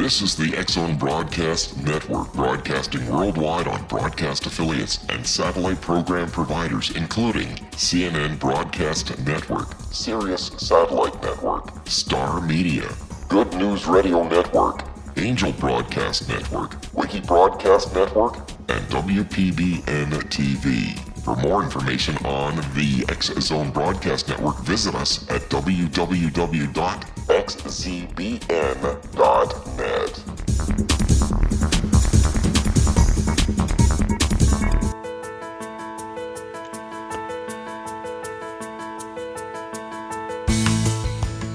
This is the X-Zone Broadcast Network, broadcasting worldwide on broadcast affiliates and satellite program providers, including CNN Broadcast Network, Sirius Satellite Network, Star Media, Good News Radio Network, Angel Broadcast Network, Wiki Broadcast Network, and WPBN TV. For more information on the X-Zone Broadcast Network, visit us at www.xzbn.net.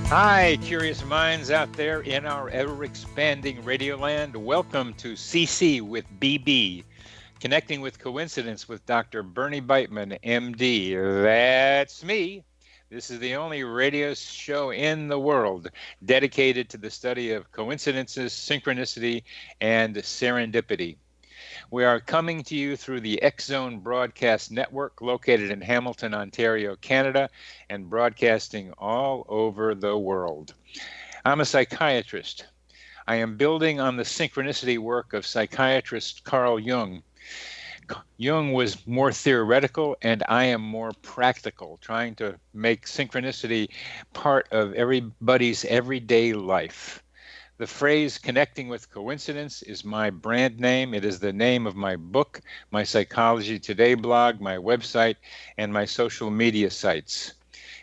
Hi, curious minds out there in our ever-expanding radio land. Welcome to CC with BB. Connecting with Coincidence with Dr. Bernie Beitman, MD. That's me. This is the only radio show in the world dedicated to the study of coincidences, synchronicity, and serendipity. We are coming to you through the X-Zone Broadcast Network located in Hamilton, Ontario, Canada, and broadcasting all over the world. I'm a psychiatrist. I am building on the synchronicity work of psychiatrist Carl Jung. Jung was more theoretical, and I am more practical, trying to make synchronicity part of everybody's everyday life. The phrase connecting with coincidence is my brand name. It is the name of my book, my Psychology Today blog, my website, and my social media sites.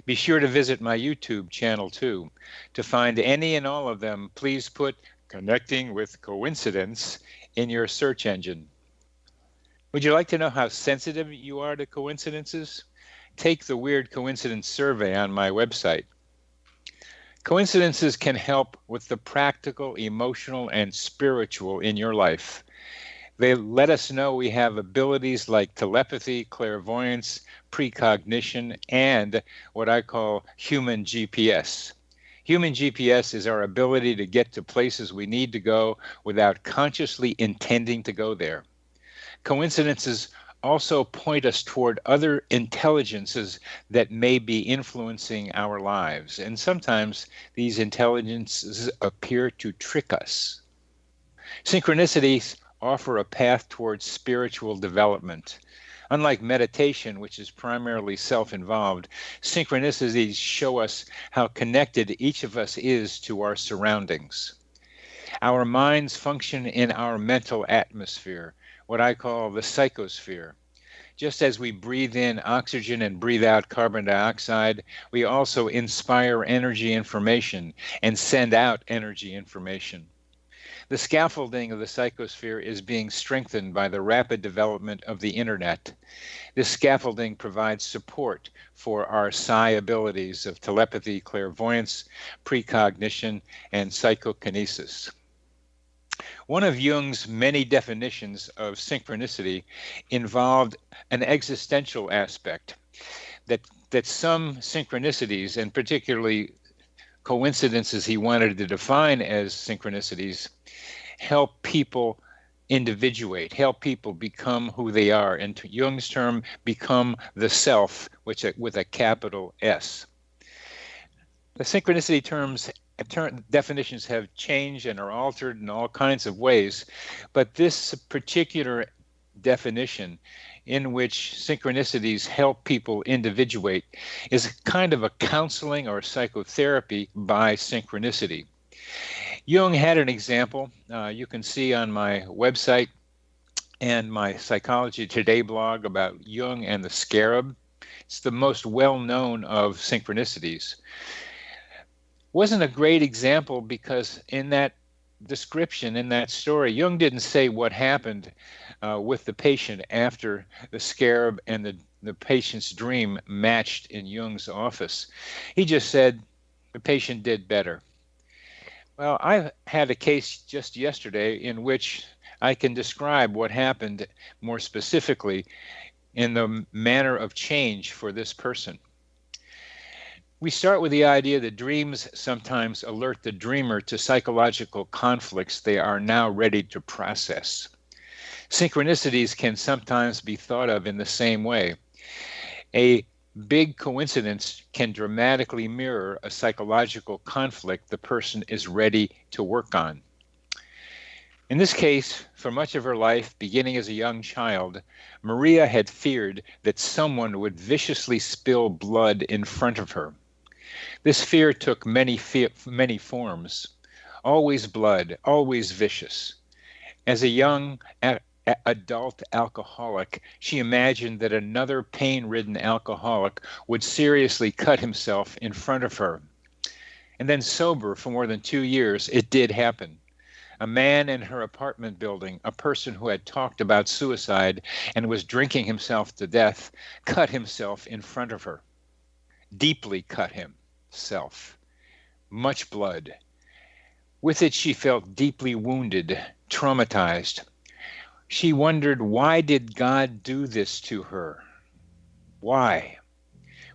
Be sure to visit my YouTube channel too. To find any and all of them, please put Connecting with Coincidence in your search engine. Would you like to know how sensitive you are to coincidences? Take the Weird Coincidence Survey on my website. Coincidences can help with the practical, emotional, and spiritual in your life. They let us know we have abilities like telepathy, clairvoyance, precognition, and what I call human GPS. Human GPS is our ability to get to places we need to go without consciously intending to go there. Coincidences also point us toward other intelligences that may be influencing our lives, and sometimes these intelligences appear to trick us. Synchronicities offer a path towards spiritual development. Unlike meditation, which is primarily self-involved, synchronicities show us how connected each of us is to our surroundings. Our minds function in our mental atmosphere, what I call the psychosphere. Just as we breathe in oxygen and breathe out carbon dioxide, we also inspire energy information and send out energy information. The scaffolding of the psychosphere is being strengthened by the rapid development of the internet. This scaffolding provides support for our psi abilities of telepathy, clairvoyance, precognition, and psychokinesis. One of Jung's many definitions of synchronicity involved an existential aspect, that some synchronicities, and particularly coincidences he wanted to define as synchronicities, help people individuate, help people become who they are, and to Jung's term, become the self, which with a capital S. The synchronicity definitions have changed and are altered in all kinds of ways, but this particular definition in which synchronicities help people individuate is kind of a counseling or psychotherapy by synchronicity. Jung had an example you can see on my website and my Psychology Today blog about Jung and the scarab. It's the most well-known of synchronicities. Wasn't a great example because in that description, in that story, Jung didn't say what happened with the patient after the scarab and the patient's dream matched in Jung's office. He just said the patient did better. Well, I had a case just yesterday in which I can describe what happened more specifically in the manner of change for this person. We start with the idea that dreams sometimes alert the dreamer to psychological conflicts they are now ready to process. Synchronicities can sometimes be thought of in the same way. A big coincidence can dramatically mirror a psychological conflict the person is ready to work on. In this case, for much of her life, beginning as a young child, Maria had feared that someone would viciously spill blood in front of her. This fear took many forms. Always blood, always vicious. As a young adult alcoholic, she imagined that another pain-ridden alcoholic would seriously cut himself in front of her. And then sober for more than 2 years, it did happen. A man in her apartment building, a person who had talked about suicide and was drinking himself to death, cut himself in front of her. Deeply cut himself. Much blood. With it, she felt deeply wounded, traumatized. She wondered, why did God do this to her? Why?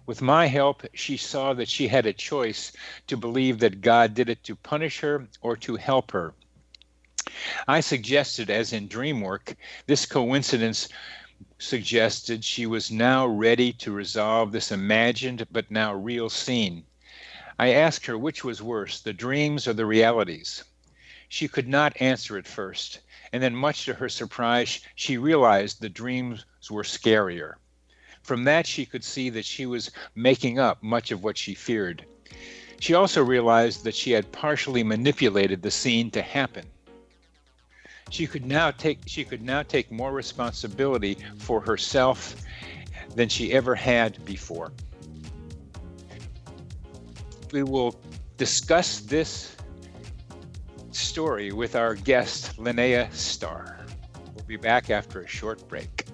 With my help, she saw that she had a choice to believe that God did it to punish her or to help her. I suggested, as in dream work, this coincidence suggested she was now ready to resolve this imagined but now real scene. I asked her which was worse, the dreams or the realities. She could not answer at first, and then much to her surprise, she realized the dreams were scarier. From that, she could see that she was making up much of what she feared. She also realized that she had partially manipulated the scene to happen. She could now take more responsibility for herself than she ever had before. We will discuss this story with our guest, Linnea Star. We'll be back after a short break.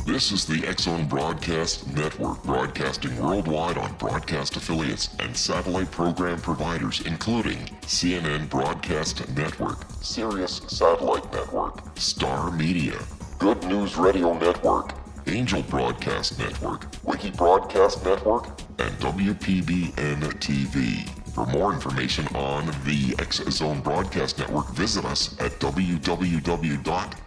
This is the X-Zone Broadcast Network, broadcasting worldwide on broadcast affiliates and satellite program providers, including CNN Broadcast Network, Sirius Satellite Network, Star Media, Good News Radio Network, Angel Broadcast Network, Wiki Broadcast Network, and WPBN TV. For more information on the X-Zone Broadcast Network, visit us at www.xzbn.net.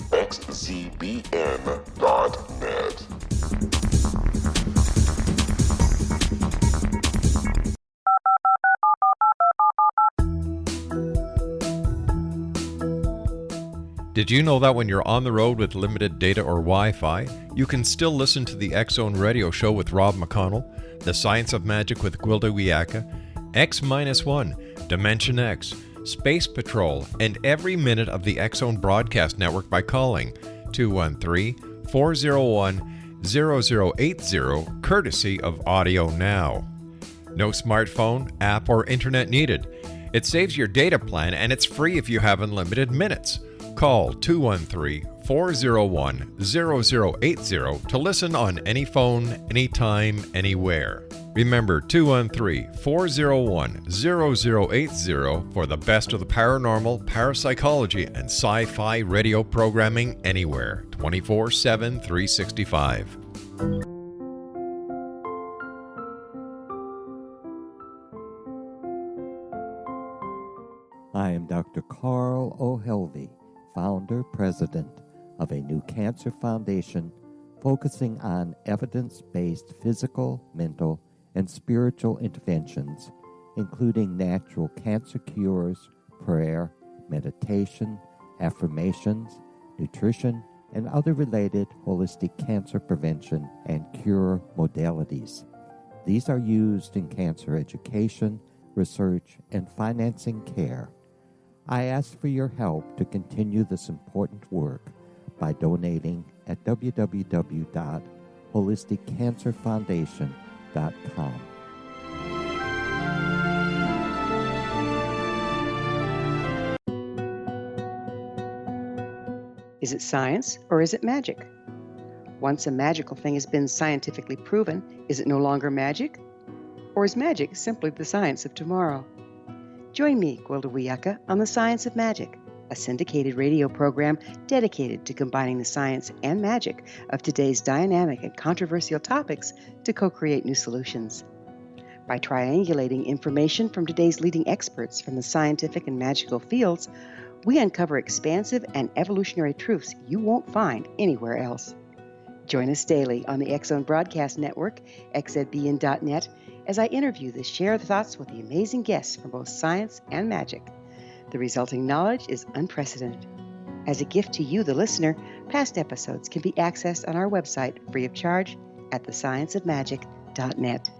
Did you know that when you're on the road with limited data or Wi-Fi, you can still listen to the X-Zone Radio Show with Rob McConnell, The Science of Magic with Gwilda Wiyaka, X-1, Dimension X, Space Patrol, and every minute of the X-Zone Broadcast Network by calling 213-401-0080, courtesy of Audio Now. No smartphone, app, or internet needed. It saves your data plan and it's free if you have unlimited minutes. Call 213-401-0080 to listen on any phone, anytime, anywhere. Remember 213-401-0080 for the best of the paranormal, parapsychology, and sci-fi radio programming anywhere, 24/7, 365. I am Dr. Carl O'Helvey, founder, president of a new cancer foundation focusing on evidence-based physical, mental, and spiritual interventions, including natural cancer cures, prayer, meditation, affirmations, nutrition, and other related holistic cancer prevention and cure modalities. These are used in cancer education, research, and financing care. I ask for your help to continue this important work by donating at www.holisticcancerfoundation.com. Is it science or is it magic? Once a magical thing has been scientifically proven, is it no longer magic? Or is magic simply the science of tomorrow? Join me, Gwilda Wiyaka, on The Science of Magic, a syndicated radio program dedicated to combining the science and magic of today's dynamic and controversial topics to co-create new solutions. By triangulating information from today's leading experts from the scientific and magical fields, we uncover expansive and evolutionary truths you won't find anywhere else. Join us daily on the X-Zone Broadcast Network, xzbn.net, as I interview the share thoughts with the amazing guests from both science and magic. The resulting knowledge is unprecedented. As a gift to you, the listener, past episodes can be accessed on our website free of charge at thescienceofmagic.net.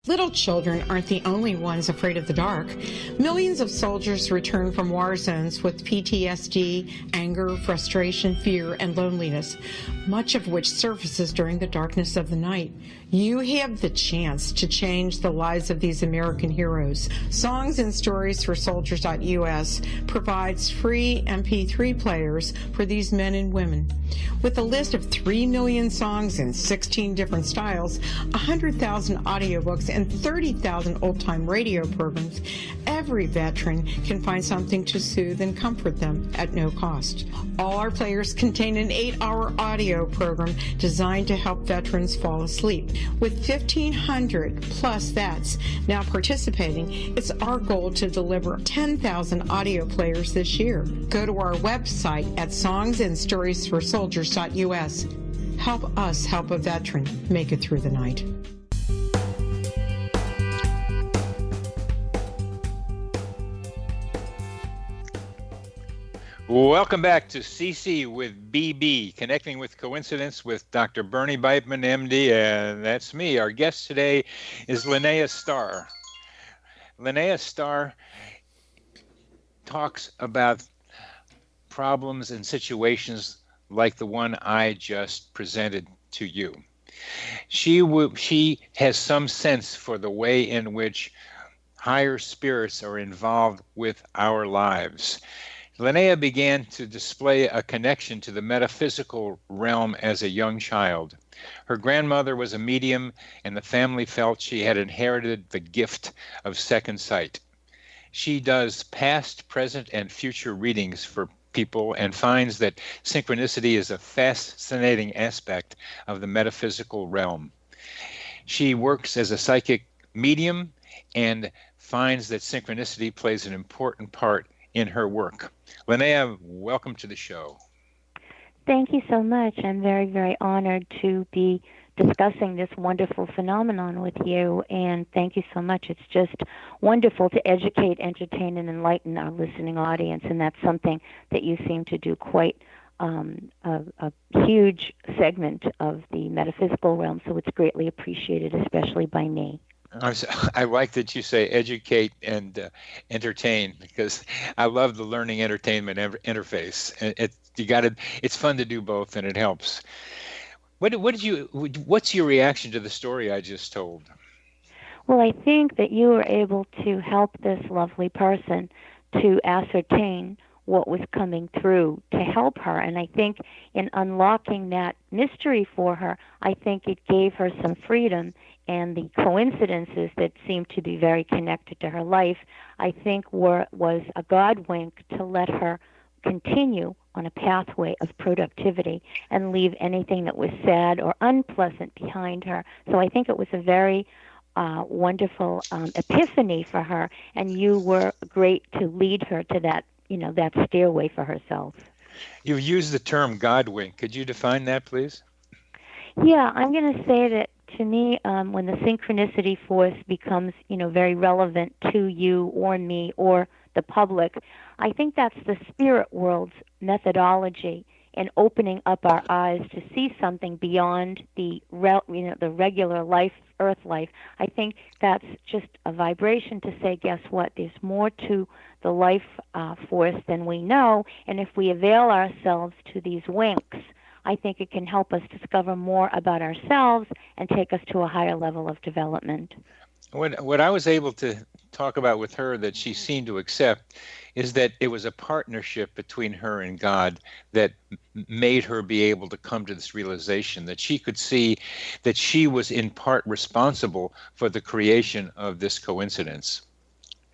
Little children aren't the only ones afraid of the dark. Millions of soldiers return from war zones with PTSD, anger, frustration, fear, and loneliness, much of which surfaces during the darkness of the night. You have the chance to change the lives of these American heroes. Songs and Stories for Soldiers.us provides free MP3 players for these men and women. With a list of 3 million songs in 16 different styles, 100,000 audiobooks, and 30,000 old-time radio programs, every veteran can find something to soothe and comfort them at no cost. All our players contain an 8-hour audio program designed to help veterans fall asleep. With 1,500 plus vets now participating, it's our goal to deliver 10,000 audio players this year. Go to our website at songsandstoriesforsoldiers.us. Help us help a veteran make it through the night. Welcome back to CC with BB, Connecting with Coincidence with Dr. Bernie Beitman, MD, and that's me. Our guest today is Linnea Star. Linnea Star talks about problems and situations like the one I just presented to you. She has some sense for the way in which higher spirits are involved with our lives. Linnea began to display a connection to the metaphysical realm as a young child. Her grandmother was a medium, and the family felt she had inherited the gift of second sight. She does past, present, and future readings for people and finds that synchronicity is a fascinating aspect of the metaphysical realm. She works as a psychic medium and finds that synchronicity plays an important part in her work. Linnea, welcome to the show. Thank you so much. I'm very, very honored to be discussing this wonderful phenomenon with you, and thank you so much. It's just wonderful to educate, entertain, and enlighten our listening audience, and that's something that you seem to do quite a huge segment of the metaphysical realm, so it's greatly appreciated, especially by me. I like that you say educate and entertain, because I love the learning entertainment interface. It's fun to do both, and it helps. What's your reaction to the story I just told? Well, I think that you were able to help this lovely person to ascertain what was coming through to help her. And I think in unlocking that mystery for her, I think it gave her some freedom, and the coincidences that seemed to be very connected to her life, I think was a God wink to let her continue on a pathway of productivity and leave anything that was sad or unpleasant behind her. So I think it was a very wonderful epiphany for her, and you were great to lead her to that, that stairway for herself. You've used the term God wink. Could you define that, please? Yeah, I'm going to say that to me, when the synchronicity force becomes, very relevant to you or me or the public, I think that's the spirit world's methodology in opening up our eyes to see something beyond the regular life, earth life. I think that's just a vibration to say, guess what? There's more to the life force than we know, and if we avail ourselves to these winks, I think it can help us discover more about ourselves and take us to a higher level of development. What I was able to talk about with her that she seemed to accept is that it was a partnership between her and God that made her be able to come to this realization that she could see that she was in part responsible for the creation of this coincidence.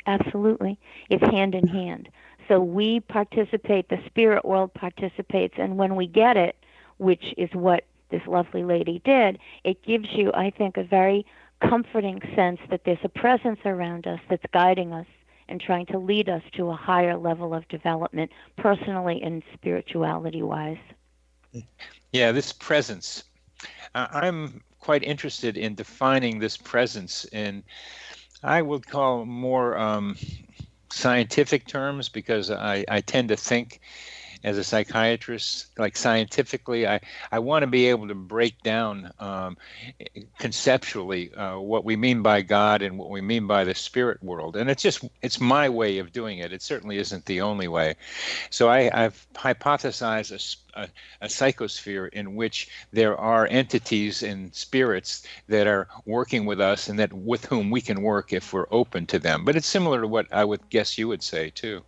Absolutely. It's hand in hand. So we participate, the spirit world participates, and when we get it, which is what this lovely lady did, it gives you, I think, a very comforting sense that there's a presence around us that's guiding us and trying to lead us to a higher level of development, personally and spirituality-wise. Yeah, this presence. I'm quite interested in defining this presence in, I would call more scientific terms, because I tend to think as a psychiatrist, like scientifically, I want to be able to break down conceptually what we mean by God and what we mean by the spirit world. And it's my way of doing it. It certainly isn't the only way. So I've hypothesized a psychosphere in which there are entities and spirits that are working with us and that with whom we can work if we're open to them. But it's similar to what I would guess you would say too.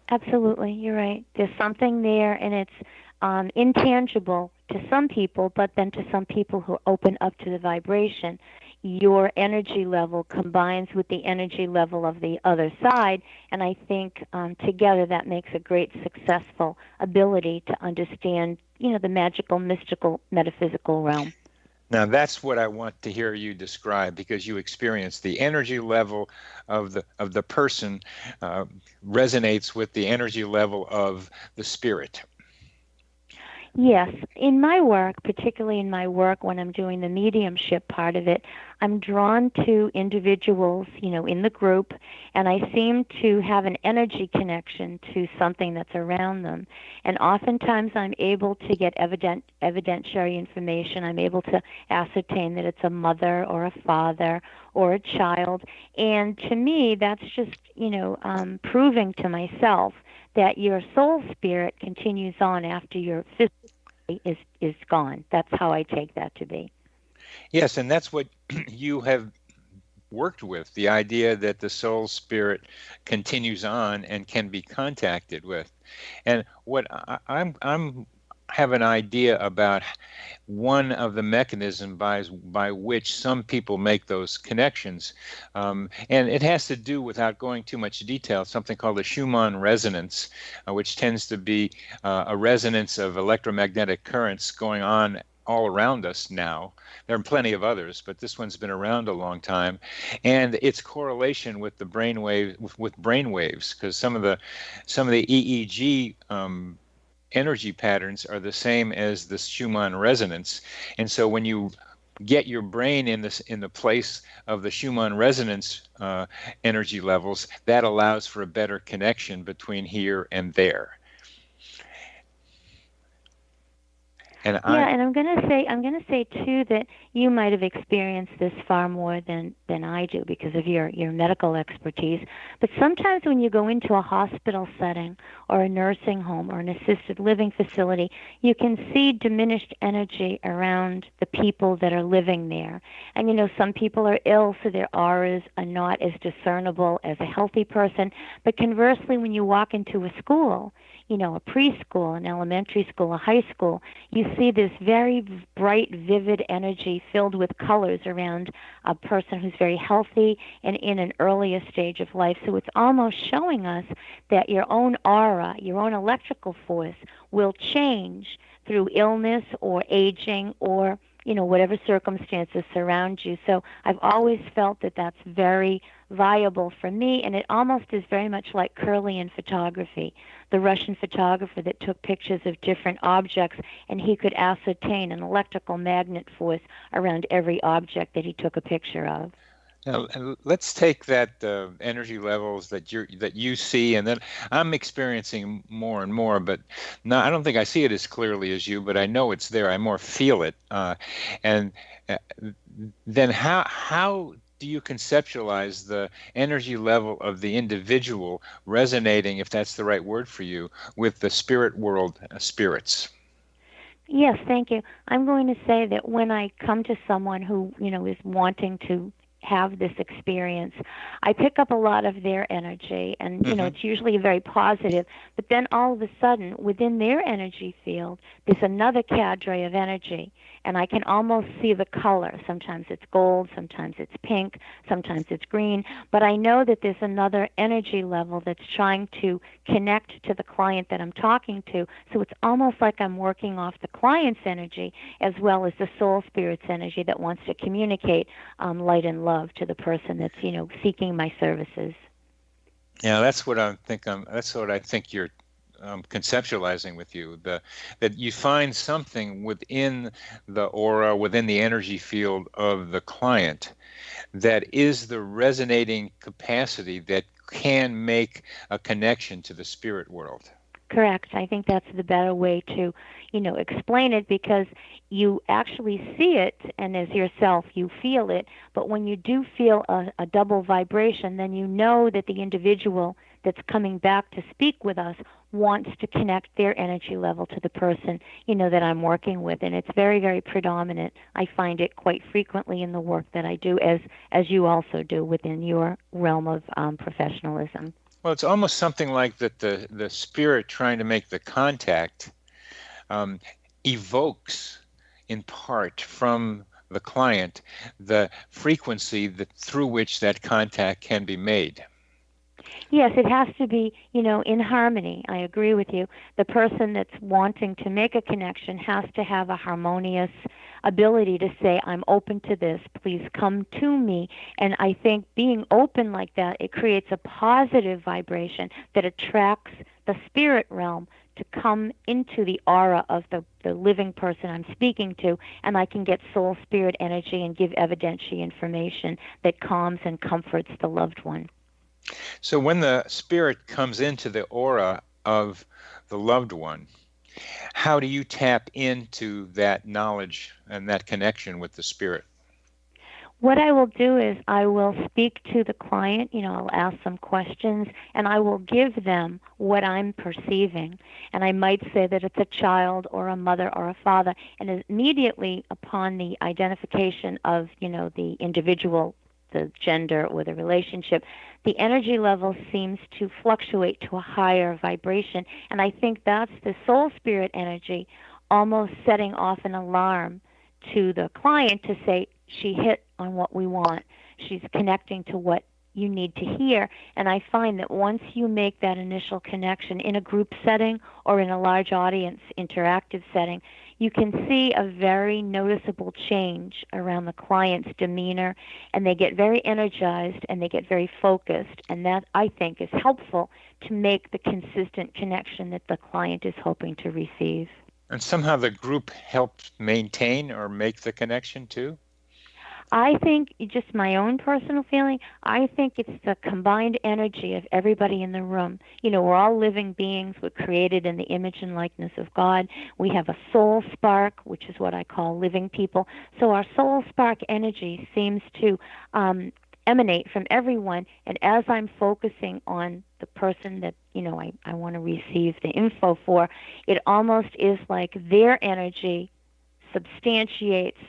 Absolutely, you're right. There's something there, and it's intangible to some people, but then to some people who open up to the vibration, your energy level combines with the energy level of the other side, and I think together that makes a great successful ability to understand, the magical, mystical, metaphysical realm. Now that's what I want to hear you describe, because you experience the energy level of the person resonates with the energy level of the spirit. Yes. In my work, particularly in my work when I'm doing the mediumship part of it, I'm drawn to individuals, in the group, and I seem to have an energy connection to something that's around them. And oftentimes I'm able to get evidentiary information. I'm able to ascertain that it's a mother or a father or a child. And to me, that's just, proving to myself that your soul spirit continues on after your physical is gone. That's how I take that to be. Yes, and that's what you have worked with, the idea that the soul spirit continues on and can be contacted with. And what I'm have an idea about one of the mechanisms by which some people make those connections. And it has to do, without going too much detail, something called the Schumann resonance, which tends to be a resonance of electromagnetic currents going on all around us now. There are plenty of others, but this one's been around a long time, and its correlation with the brainwave with brainwaves, because some of the EEG energy patterns are the same as the Schumann resonance. And so when you get your brain in the place of the Schumann resonance energy levels, that allows for a better connection between here and there. And I'm going to say too that you might have experienced this far more than I do because of your medical expertise. But sometimes when you go into a hospital setting or a nursing home or an assisted living facility, you can see diminished energy around the people that are living there. And some people are ill, so their auras are not as discernible as a healthy person. But conversely, when you walk into a school, a preschool, an elementary school, a high school, you see this very bright, vivid energy filled with colors around a person who's very healthy and in an earlier stage of life. So it's almost showing us that your own aura, your own electrical force will change through illness or aging or whatever circumstances surround you. So I've always felt that that's very viable for me, and it almost is very much like Kirlian photography, the Russian photographer that took pictures of different objects, and he could ascertain an electrical magnet force around every object that he took a picture of. Now, let's take that energy levels that you see, and then I'm experiencing more and more, but I don't think I see it as clearly as you, but I know it's there. I more feel it. And then how do you conceptualize the energy level of the individual resonating, if that's the right word for you, with the spirit world spirits? Yes, thank you. I'm going to say that when I come to someone who, is wanting to have this experience, I pick up a lot of their energy, and it's usually very positive. But then all of a sudden, within their energy field, there's another cadre of energy, and I can almost see the color. Sometimes it's gold, sometimes it's pink, sometimes it's green, but I know that there's another energy level that's trying to connect to the client that I'm talking to. So it's almost like I'm working off the client's energy as well as the soul spirit's energy that wants to communicate light and love to the person that's seeking my services. Yeah, that's what I think. That's what I think you're conceptualizing with you. That you find something within the aura, within the energy field of the client, that is the resonating capacity that can make a connection to the spirit world. Correct. I think that's the better way to, explain it, because you actually see it, and as yourself, you feel it. But when you do feel a double vibration, then you know that the individual that's coming back to speak with us wants to connect their energy level to the person, that I'm working with. And it's very, very predominant. I find it quite frequently in the work that I do, as you also do within your realm of professionalism. Well, it's almost something like that the spirit trying to make the contact evokes, in part, from the client, the frequency through which that contact can be made. Yes, it has to be, in harmony. I agree with you. The person that's wanting to make a connection has to have a harmonious ability to say, I'm open to this, please come to me. And I think being open like that, it creates a positive vibration that attracts the spirit realm to come into the aura of the living person I'm speaking to, and I can get soul spirit energy and give evidentiary information that calms and comforts the loved one. So when the spirit comes into the aura of the loved one, how do you tap into that knowledge and that connection with the spirit? What I will do is I will speak to the client, I'll ask some questions, and I will give them what I'm perceiving. And I might say that it's a child or a mother or a father, and immediately upon the identification of, the individual, the gender or the relationship, the energy level seems to fluctuate to a higher vibration. And I think that's the soul spirit energy almost setting off an alarm to the client to say, she hit on what we want. She's connecting to what you need to hear. And I find that once you make that initial connection in a group setting or in a large audience interactive setting, you can see a very noticeable change around the client's demeanor, and they get very energized and they get very focused. And that, I think, is helpful to make the consistent connection that the client is hoping to receive. And somehow the group helps maintain or make the connection too? I think, just my own personal feeling, I think it's the combined energy of everybody in the room. We're all living beings. We're created in the image and likeness of God. We have a soul spark, which is what I call living people. So our soul spark energy seems to emanate from everyone. And as I'm focusing on the person that, I want to receive the info for, it almost is like their energy substantiates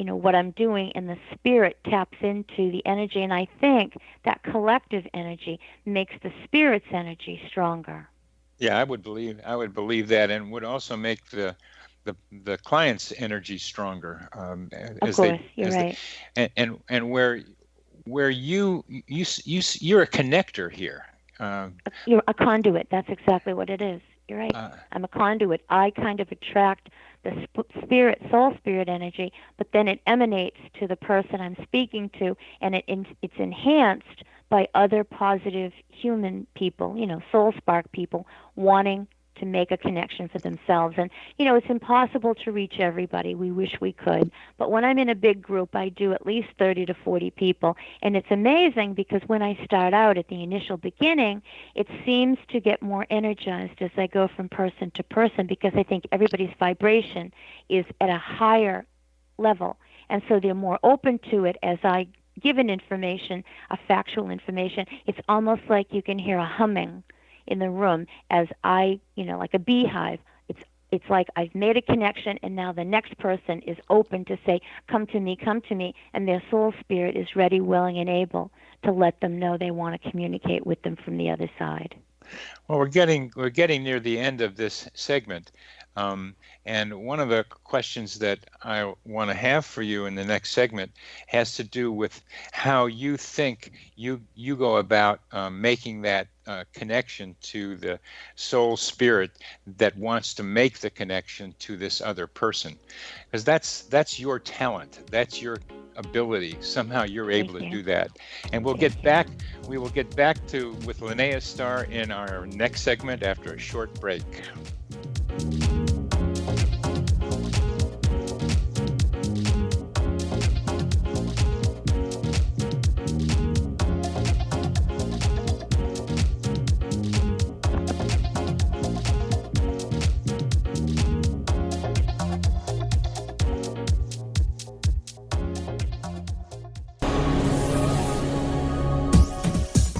what I'm doing, and the spirit taps into the energy, and I think that collective energy makes the spirit's energy stronger. Yeah, I would believe that, and would also make the client's energy stronger. Of course, you're right. And where you're a connector here. You're a conduit. That's exactly what it is. You're right. I'm a conduit. I kind of attract the soul spirit energy, but then it emanates to the person I'm speaking to, and it's enhanced by other positive human people, soul spark people wanting to make a connection for themselves. And, it's impossible to reach everybody. We wish we could. But when I'm in a big group, I do at least 30 to 40 people. And it's amazing because when I start out at the initial beginning, it seems to get more energized as I go from person to person, because I think everybody's vibration is at a higher level. And so they're more open to it as I give an information, a factual information. It's almost like you can hear a humming in the room as I, like a beehive. it's like I've made a connection, and now the next person is open to say, come to me, and their soul spirit is ready, willing, and able to let them know they want to communicate with them from the other side. Well, we're getting near the end of this segment, and one of the questions that I want to have for you in the next segment has to do with how you think you go about making that connection to the soul spirit that wants to make the connection to this other person, because that's your talent, that's your ability. Somehow you're able to do that, and we will get back to with Linnea Star in our next segment after a short break.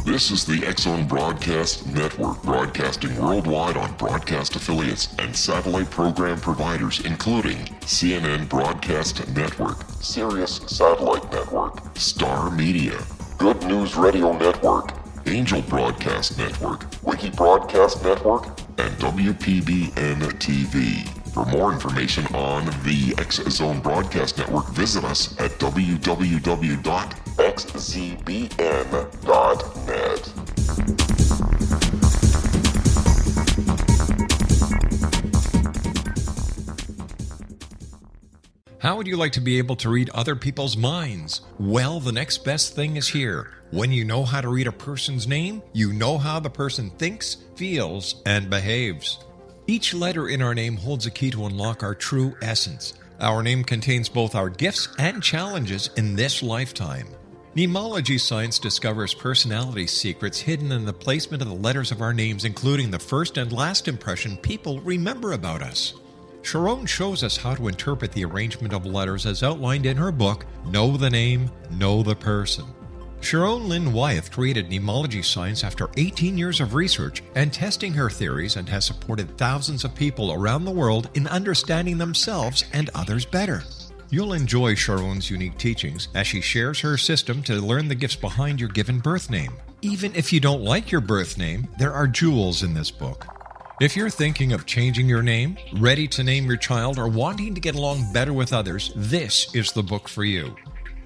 This is the X-Zone Broadcast Network, broadcasting worldwide on broadcast affiliates and satellite program providers, including CNN Broadcast Network, Sirius Satellite Network, Star Media, Good News Radio Network, Angel Broadcast Network, Wiki Broadcast Network, and WPBN TV. For more information on the X-Zone Broadcast Network, visit us at www.xzbn.net. How would you like to be able to read other people's minds? Well, the next best thing is here. When you know how to read a person's name, you know how the person thinks, feels, and behaves. Each letter in our name holds a key to unlock our true essence. Our name contains both our gifts and challenges in this lifetime. Mnemology science discovers personality secrets hidden in the placement of the letters of our names, including the first and last impression people remember about us. Sharon shows us how to interpret the arrangement of letters as outlined in her book, Know the Name, Know the Person. Sharon Lynn Wyeth created mnemology science after 18 years of research and testing her theories, and has supported thousands of people around the world in understanding themselves and others better. You'll enjoy Sharon's unique teachings as she shares her system to learn the gifts behind your given birth name. Even if you don't like your birth name, there are jewels in this book. If you're thinking of changing your name, ready to name your child, or wanting to get along better with others, this is the book for you.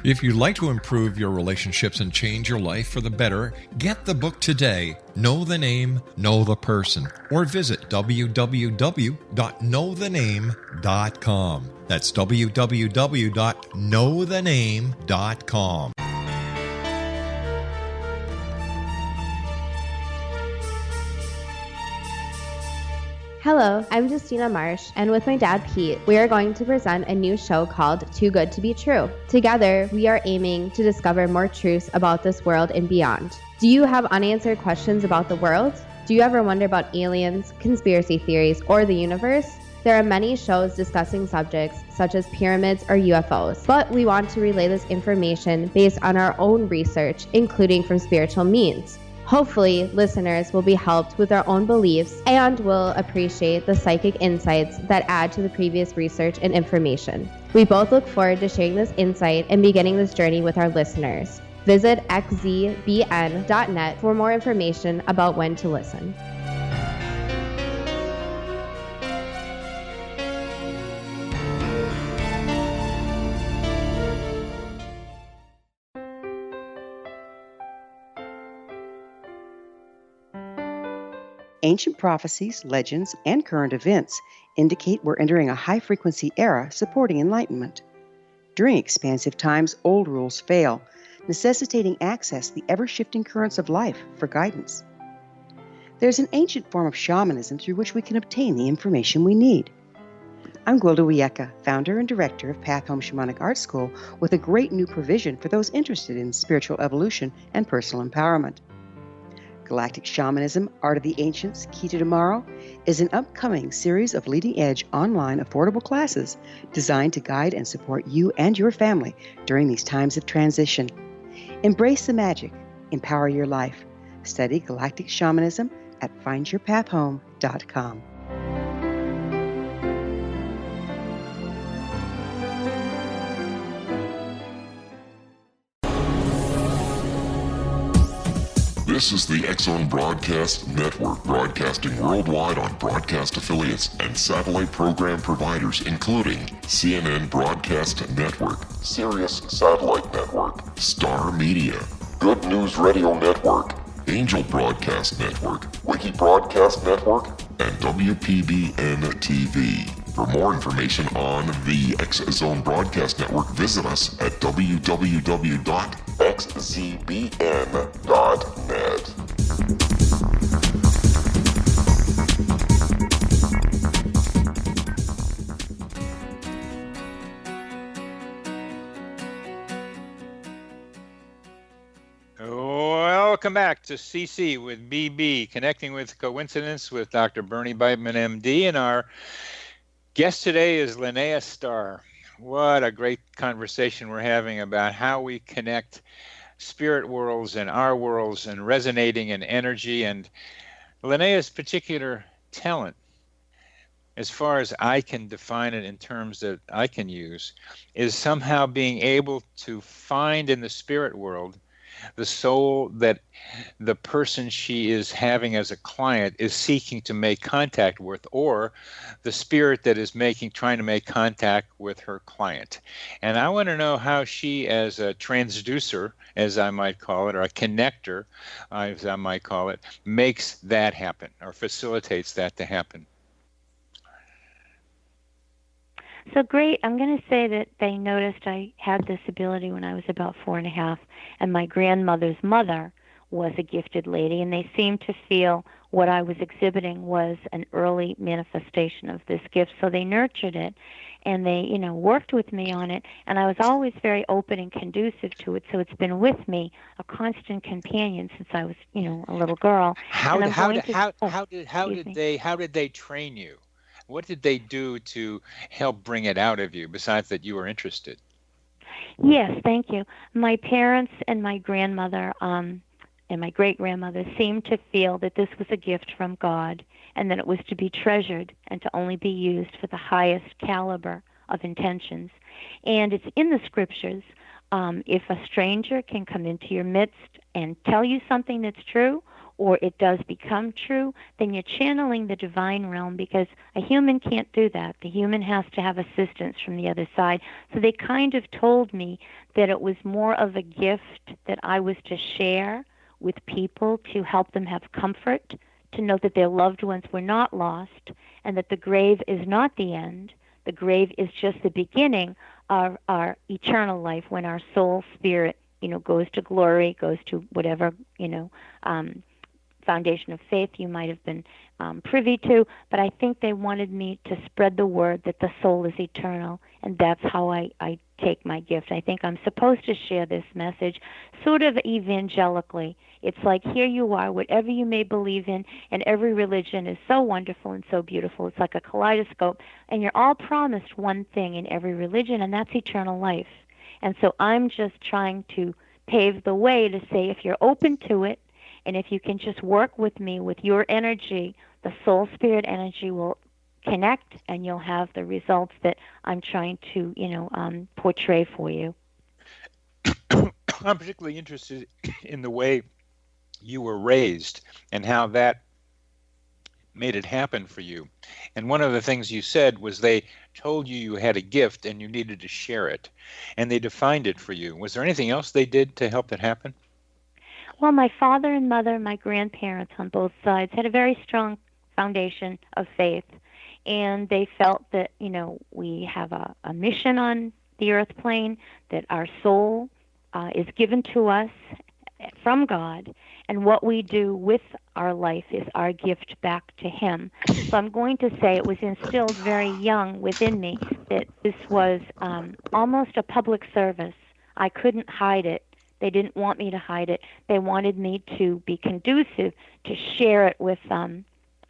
If you'd like to improve your relationships and change your life for the better, get the book today, Know the Name, Know the Person, or visit www.knowthename.com. That's www.knowthename.com. Hello, I'm Justina Marsh, and with my dad Pete, we are going to present a new show called Too Good to Be True. Together, we are aiming to discover more truths about this world and beyond. Do you have unanswered questions about the world? Do you ever wonder about aliens, conspiracy theories, or the universe? There are many shows discussing subjects such as pyramids or UFOs, but we want to relay this information based on our own research, including from spiritual means. Hopefully, listeners will be helped with their own beliefs and will appreciate the psychic insights that add to the previous research and information. We both look forward to sharing this insight and beginning this journey with our listeners. Visit xzbn.net for more information about when to listen. Ancient prophecies, legends, and current events indicate we're entering a high-frequency era supporting enlightenment. During expansive times, old rules fail, necessitating access to the ever-shifting currents of life for guidance. There's an ancient form of shamanism through which we can obtain the information we need. I'm Gwilda Wiyaka, founder and director of Path Home Shamanic Art School, with a great new provision for those interested in spiritual evolution and personal empowerment. Galactic Shamanism, Art of the Ancients, Key to Tomorrow, is an upcoming series of leading-edge online affordable classes designed to guide and support you and your family during these times of transition. Embrace the magic. Empower your life. Study Galactic Shamanism at findyourpathhome.com. This is the X-Zone Broadcast Network, broadcasting worldwide on broadcast affiliates and satellite program providers, including CNN Broadcast Network, Sirius Satellite Network, Star Media, Good News Radio Network, Angel Broadcast Network, Wiki Broadcast Network, and WPBN TV. For more information on the X-Zone Broadcast Network, visit us at www.xzbn.net. Welcome back to CC with BB, Connecting with Coincidence with Dr. Bernie Beitman, MD, and our guest today is Linnea Star. What a great conversation we're having about how we connect spirit worlds and our worlds and resonating in energy. And Linnea's particular talent, as far as I can define it in terms that I can use, is somehow being able to find in the spirit world the soul that the person she is having as a client is seeking to make contact with, or the spirit that is trying to make contact with her client. And I want to know how she, as a transducer, as I might call it, or a connector, as I might call it, makes that happen or facilitates that to happen. So great. I'm going to say that they noticed I had this ability when I was about 4.5, and my grandmother's mother was a gifted lady, and they seemed to feel what I was exhibiting was an early manifestation of this gift. So they nurtured it, and they, worked with me on it, and I was always very open and conducive to it. So it's been with me, a constant companion since I was, a little girl. How did they train you? What did they do to help bring it out of you, besides that you were interested? Yes, thank you. My parents and my grandmother and my great-grandmother seemed to feel that this was a gift from God and that it was to be treasured and to only be used for the highest caliber of intentions. And it's in the scriptures. If a stranger can come into your midst and tell you something that's true, or it does become true, then you're channeling the divine realm, because a human can't do that. The human has to have assistance from the other side. So they kind of told me that it was more of a gift that I was to share with people to help them have comfort, to know that their loved ones were not lost, and that the grave is not the end. The grave is just the beginning of our eternal life, when our soul spirit, goes to glory, goes to whatever, foundation of faith you might have been privy to. But I think they wanted me to spread the word that the soul is eternal, and that's how I take my gift. I think I'm supposed to share this message sort of evangelically. It's like, here you are, whatever you may believe in, and every religion is so wonderful and so beautiful. It's like a kaleidoscope, and you're all promised one thing in every religion, and that's eternal life. And so I'm just trying to pave the way to say, if you're open to it, and if you can just work with me with your energy, the soul spirit energy will connect, and you'll have the results that I'm trying to, portray for you. I'm particularly interested in the way you were raised and how that made it happen for you. And one of the things you said was they told you you had a gift and you needed to share it, and they defined it for you. Was there anything else they did to help that happen? Well, my father and mother, my grandparents on both sides, had a very strong foundation of faith, and they felt that, we have a mission on the earth plane, that our soul is given to us from God, and what we do with our life is our gift back to Him. So I'm going to say it was instilled very young within me that this was almost a public service. I couldn't hide it. They didn't want me to hide it. They wanted me to be conducive, to share it with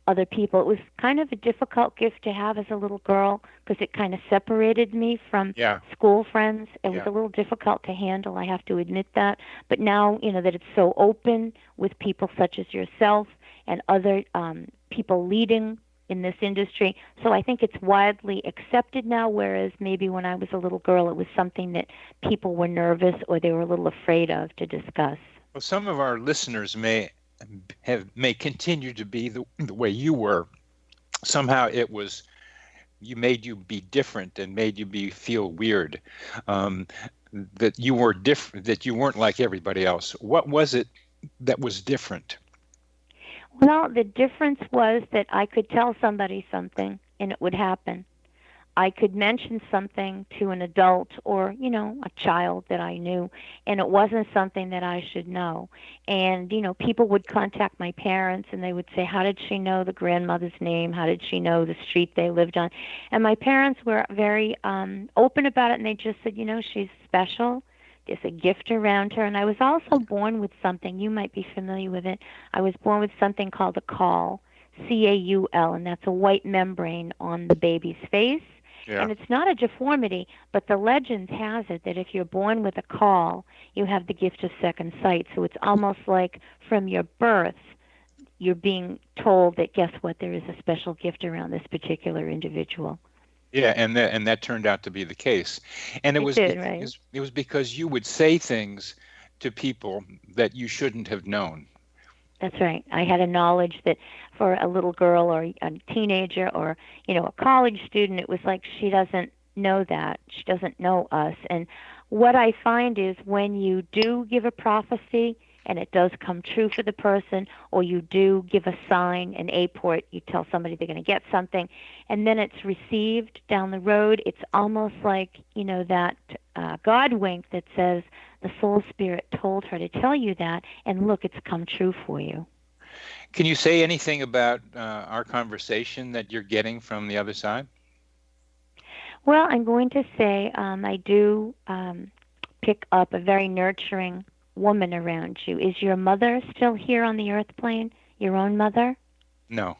other people. It was kind of a difficult gift to have as a little girl, because it kind of separated me from school friends. It was a little difficult to handle, I have to admit that. But now, that it's so open with people such as yourself and other people leading in this industry. So I think it's widely accepted now, whereas maybe when I was a little girl, it was something that people were nervous or they were a little afraid of to discuss. Well, some of our listeners may continue to be the way you were. Somehow it was you made you be different and made you feel weird. Um, that you were different, that you weren't like everybody else. What was it that was different? Well, the difference was that I could tell somebody something and it would happen. I could mention something to an adult or, a child that I knew, and it wasn't something that I should know. And, people would contact my parents and they would say, how did she know the grandmother's name? How did she know the street they lived on? And my parents were very open about it, and they just said, she's special. There's a gift around her. And I was also born with something. You might be familiar with it. I was born with something called a caul, Caul, and that's a white membrane on the baby's face. Yeah. And it's not a deformity, but the legend has it that if you're born with a caul, you have the gift of second sight. So it's almost like from your birth, you're being told that, guess what, there is a special gift around this particular individual. Yeah, and that turned out to be the case. And it was because you would say things to people that you shouldn't have known. That's right. I had a knowledge that for a little girl or a teenager or, a college student, it was like she doesn't know that. She doesn't know us. And what I find is when you do give a prophecy and it does come true for the person, or you do give a sign, an apport, you tell somebody they're going to get something, and then it's received down the road, it's almost like, that God wink that says, the soul spirit told her to tell you that, and look, it's come true for you. Can you say anything about our conversation that you're getting from the other side? Well, I'm going to say I do pick up a very nurturing woman around you. Is your mother still here on the earth plane, your own mother? No.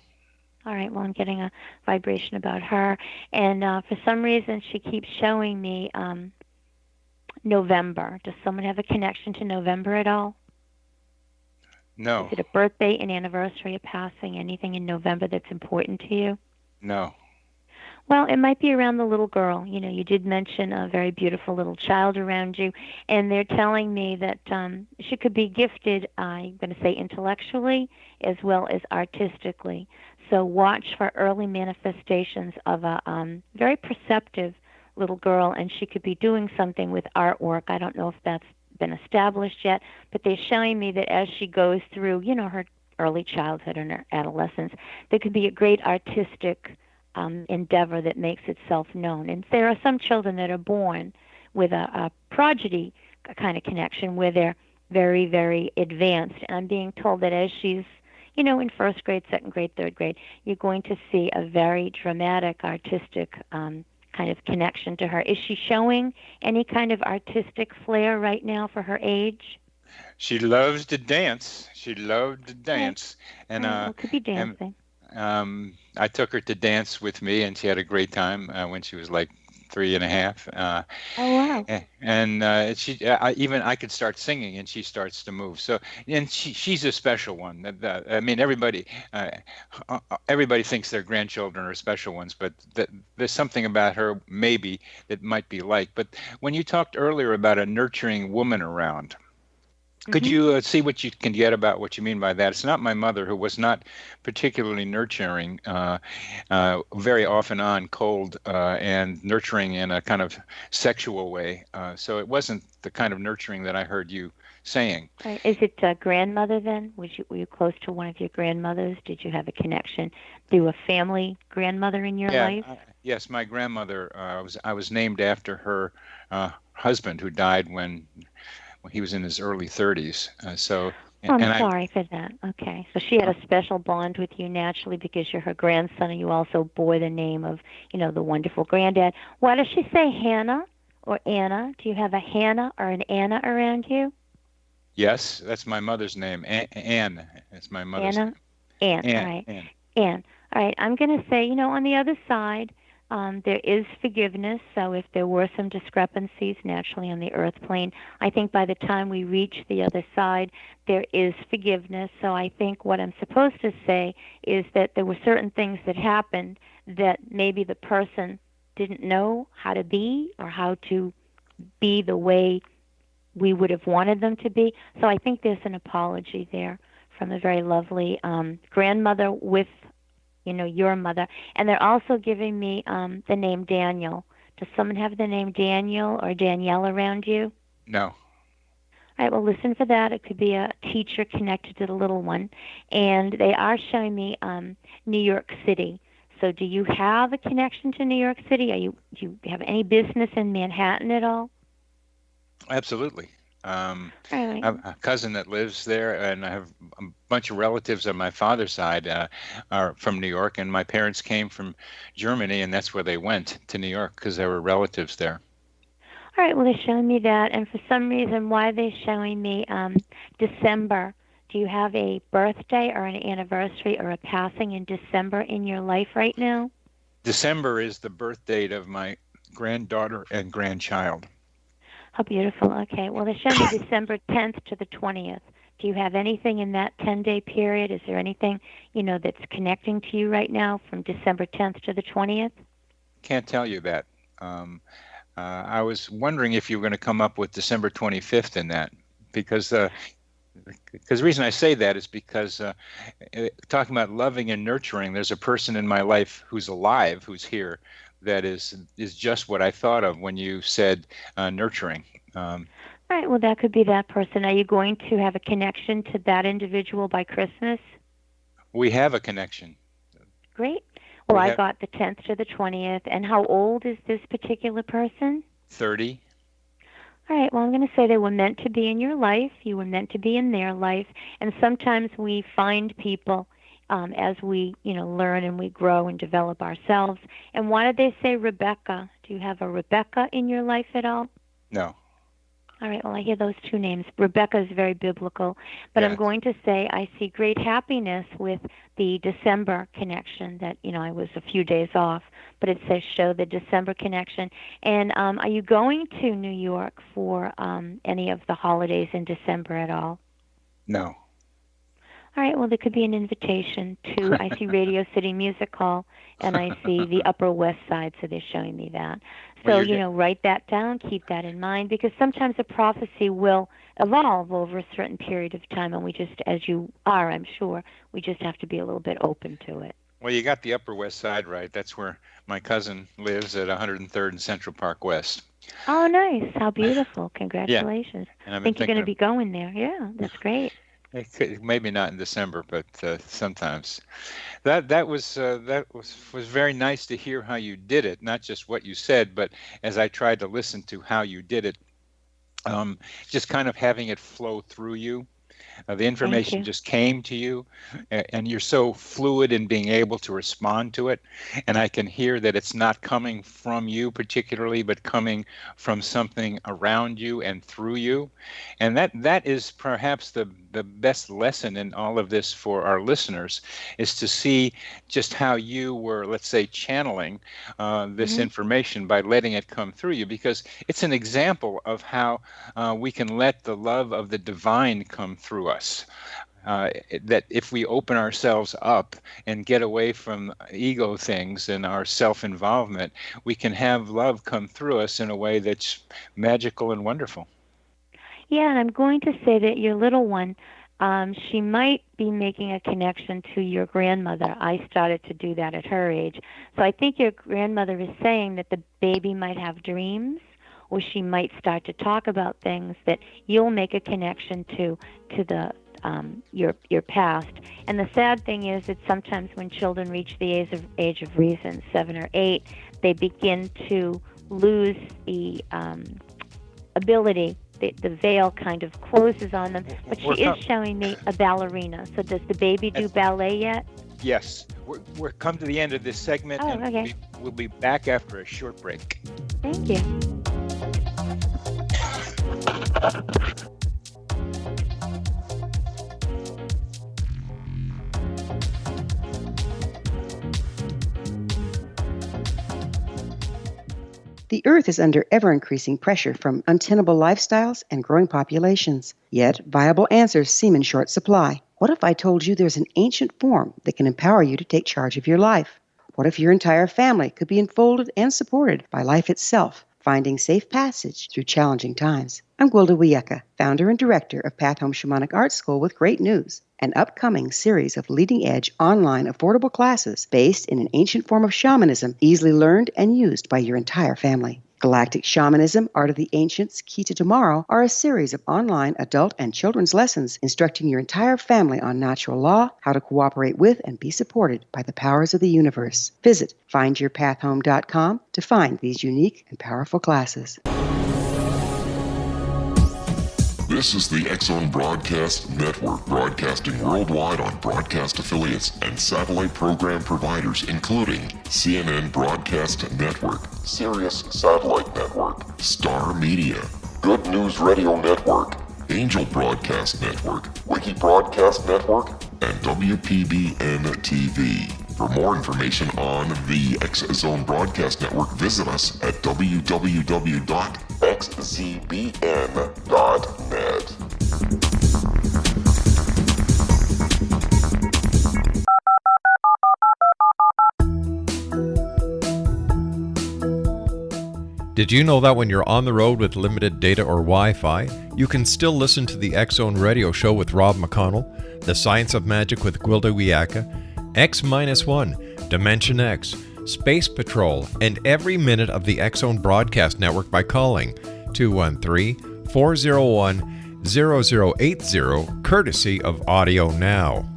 All right, well, I'm getting a vibration about her. And for some reason, she keeps showing me November. Does someone have a connection to November at all? No. Is it a birthday, an anniversary, a passing, anything in November that's important to you? No. Well, it might be around the little girl. You did mention a very beautiful little child around you, and they're telling me that she could be gifted, I'm going to say intellectually as well as artistically. So watch for early manifestations of a very perceptive little girl, and she could be doing something with artwork. I don't know if that's been established yet, but they're showing me that as she goes through, her early childhood and her adolescence, there could be a great artistic endeavor that makes itself known. And there are some children that are born with a prodigy kind of connection where they're very, very advanced. And I'm being told that as she's, in first grade, second grade, third grade, you're going to see a very dramatic, artistic kind of connection to her. Is she showing any kind of artistic flair right now for her age? She loves to dance. She loved to dance. Right. And well, could be dancing. I took her to dance with me, and she had a great time when she was like 3.5. Oh wow! And I could start singing, and she starts to move. So, and she's a special one. I mean, everybody thinks their grandchildren are special ones, but there's something about her maybe that might be like. But when you talked earlier about a nurturing woman around. Could you see what you can get about what you mean by that? It's not my mother, who was not particularly nurturing, very often on cold and nurturing in a kind of sexual way. So it wasn't the kind of nurturing that I heard you saying. Right. Is it a grandmother then? Were you close to one of your grandmothers? Did you have a connection through a family grandmother in your life? Yes, my grandmother. I was named after her husband, who died when he was in his early 30s. I'm sorry for that. Okay. So she had a special bond with you naturally because you're her grandson, and you also bore the name of, the wonderful granddad. Why does she say Hannah or Anna? Do you have a Hannah or an Anna around you? Yes, that's my mother's name. Anne. It's my mother's name. Anne. All right. Anne. All right. I'm going to say, on the other side, there is forgiveness. So if there were some discrepancies naturally on the earth plane, I think by the time we reach the other side, there is forgiveness. So I think what I'm supposed to say is that there were certain things that happened that maybe the person didn't know how to be or how to be the way we would have wanted them to be. So I think there's an apology there from a very lovely grandmother with, your mother. And they're also giving me the name Daniel. Does someone have the name Daniel or Danielle around you? No. All right, well, listen for that. It could be a teacher connected to the little one. And they are showing me New York City. So do you have a connection to New York City? Do you have any business in Manhattan at all? Absolutely. Right. I have a cousin that lives there, and I have a bunch of relatives on my father's side are from New York, and my parents came from Germany, and that's where they went, to New York, because there were relatives there. All right, well, they're showing me that, and for some reason, why are they showing me December? Do you have a birthday or an anniversary or a passing in December in your life right now? December is the birth date of my granddaughter and grandchild. How beautiful. Okay, well, they're showing me December 10th to the 20th. Do you have anything in that 10-day period? Is there anything, that's connecting to you right now from December 10th to the 20th? Can't tell you that. I was wondering if you were going to come up with December 25th in that, because the reason I say that is because talking about loving and nurturing, there's a person in my life who's alive, who's here, that is just what I thought of when you said nurturing. All right, well, that could be that person. Are you going to have a connection to that individual by Christmas? We have a connection. Great. Well, I got the 10th to the 20th. And how old is this particular person? 30. All right, well, I'm going to say they were meant to be in your life. You were meant to be in their life. And sometimes we find people as we, learn and we grow and develop ourselves. And why did they say Rebecca? Do you have a Rebecca in your life at all? No. All right, well, I hear those two names. Rebecca is very biblical. But Yes. I'm going to say I see great happiness with the December connection that, I was a few days off. But it says show the December connection. And are you going to New York for any of the holidays in December at all? No. All right, well, there could be an invitation to, I see Radio City Music Hall, and I see the Upper West Side, so they're showing me that. So, write that down, keep that in mind, because sometimes a prophecy will evolve over a certain period of time, and we just, as you are, I'm sure, we just have to be a little bit open to it. Well, you got the Upper West Side right. That's where my cousin lives at 103rd and Central Park West. Oh, nice. How beautiful. Congratulations. Yeah. I think you're going to be going there. Yeah, that's great. Maybe not in December, but sometimes. That was very nice to hear how you did it. Not just what you said, but as I tried to listen to how you did it, just kind of having it flow through you. The information just came to you, and you're so fluid in being able to respond to it. And I can hear that it's not coming from you particularly, but coming from something around you and through you. And that is perhaps the best lesson in all of this for our listeners, is to see just how you were, let's say, channeling this information by letting it come through you, because it's an example of how we can let the love of the divine come through us. That if we open ourselves up and get away from ego things and our self-involvement, we can have love come through us in a way that's magical and wonderful. Yeah, and I'm going to say that your little one, she might be making a connection to your grandmother. I started to do that at her age. So I think your grandmother is saying that the baby might have dreams, or she might start to talk about things that you'll make a connection to the your past. And the sad thing is that sometimes when children reach the age of reason, 7 or 8, they begin to lose the ability. The veil kind of closes on them. But she is showing me a ballerina. So does the baby do ballet yet? Yes. We're come to the end of this segment, and okay. we'll be back after a short break. Thank you. The Earth is under ever-increasing pressure from untenable lifestyles and growing populations. Yet, viable answers seem in short supply. What if I told you there's an ancient form that can empower you to take charge of your life? What if your entire family could be enfolded and supported by life itself, Finding Safe Passage Through Challenging Times. I'm Gwilda Wiyaka, founder and director of Path Home Shamanic Art School, with great news. An upcoming series of leading-edge online affordable classes based in an ancient form of shamanism, easily learned and used by your entire family. Galactic Shamanism, Art of the Ancients, Key to Tomorrow are a series of online adult and children's lessons instructing your entire family on natural law, how to cooperate with and be supported by the powers of the universe. Visit findyourpathhome.com to find these unique and powerful classes. This is the X-Zone Broadcast Network, broadcasting worldwide on broadcast affiliates and satellite program providers, including CNN Broadcast Network, Sirius Satellite Network, Star Media, Good News Radio Network, Angel Broadcast Network, Wiki Broadcast Network, and WPBN TV. For more information on the X-Zone Broadcast Network, visit us at www.xzbn.net. Did you know that when you're on the road with limited data or Wi-Fi, you can still listen to the X-Zone Radio Show with Rob McConnell, The Science of Magic with Gwilda Wiyaka, X-1, Dimension X, Space Patrol, and every minute of the X-Zone Broadcast Network by calling 213-401-0080, courtesy of Audio Now.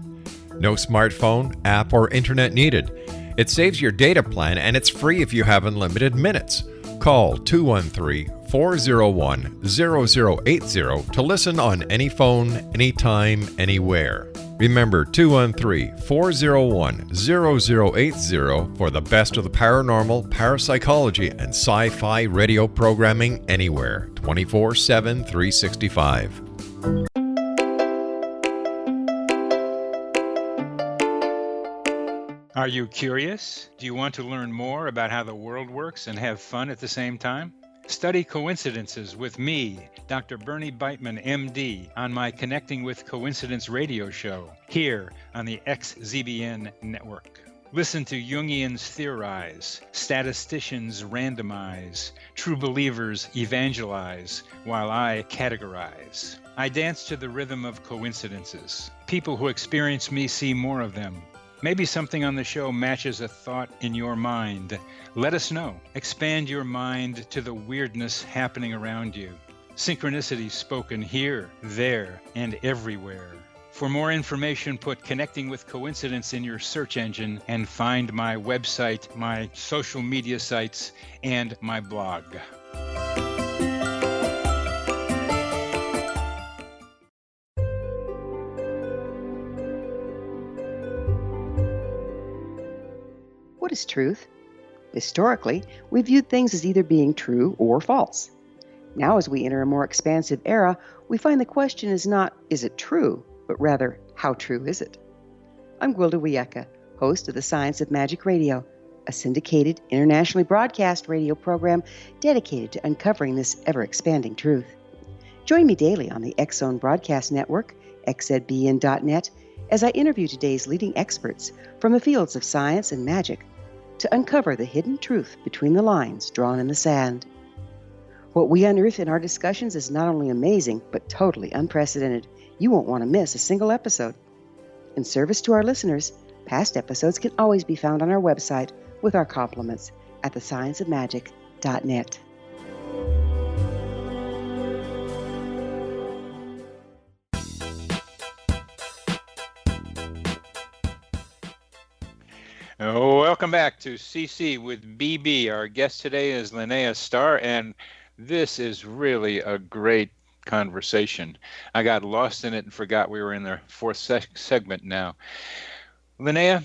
No smartphone, app, or internet needed. It saves your data plan, and it's free if you have unlimited minutes. Call 213-401-0080 to listen on any phone, anytime, anywhere. Remember 213-401-0080 for the best of the paranormal, parapsychology, and sci-fi radio programming anywhere, 24/7, 365. Are you curious? Do you want to learn more about how the world works and have fun at the same time? Study coincidences with me, Dr. Bernie Beitman, MD, on my Connecting with Coincidence radio show, here on the XZBN network. Listen to Jungians theorize, statisticians randomize, true believers evangelize, while I categorize. I dance to the rhythm of coincidences. People who experience me see more of them. Maybe something on the show matches a thought in your mind. Let us know. Expand your mind to the weirdness happening around you. Synchronicity spoken here, there, and everywhere. For more information, put Connecting with Coincidence in your search engine and find my website, my social media sites, and my blog. What is truth? Historically, we viewed things as either being true or false. Now, as we enter a more expansive era, we find the question is not, is it true, but rather, how true is it? I'm Gwilda Wiyaka, host of The Science of Magic Radio, a syndicated, internationally broadcast radio program dedicated to uncovering this ever-expanding truth. Join me daily on the X-Zone Broadcast Network, xzbn.net, as I interview today's leading experts from the fields of science and magic to uncover the hidden truth between the lines drawn in the sand. What we unearth in our discussions is not only amazing, but totally unprecedented. You won't want to miss a single episode. In service to our listeners, past episodes can always be found on our website with our compliments at thescienceofmagic.net. Welcome back to CC with BB. Our guest today is Linnea Star, and this is really a great conversation. I got lost in it and forgot we were in the fourth segment now. Linnea,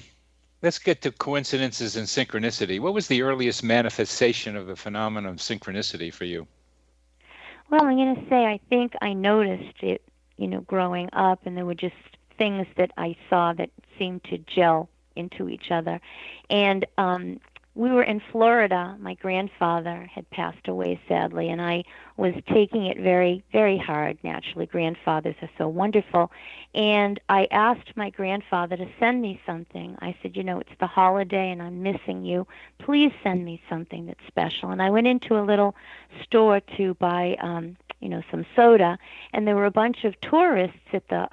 let's get to coincidences and synchronicity. What was the earliest manifestation of the phenomenon of synchronicity for you? Well, I'm going to say I think I noticed it, growing up, and there were just things that I saw that seemed to gel into each other. And we were in Florida. My grandfather had passed away sadly, and I was taking it very, very hard. Naturally, grandfathers are so wonderful. And I asked my grandfather to send me something. I said, it's the holiday and I'm missing you. Please send me something that's special. And I went into a little store to buy, some soda, and there were a bunch of tourists at the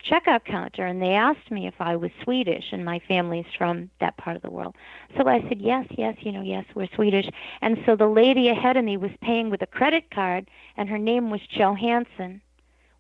checkout counter, and they asked me if I was Swedish, and my family's from that part of the world. So I said, yes, yes, we're Swedish. And so the lady ahead of me was paying with a credit card, and her name was Johansson.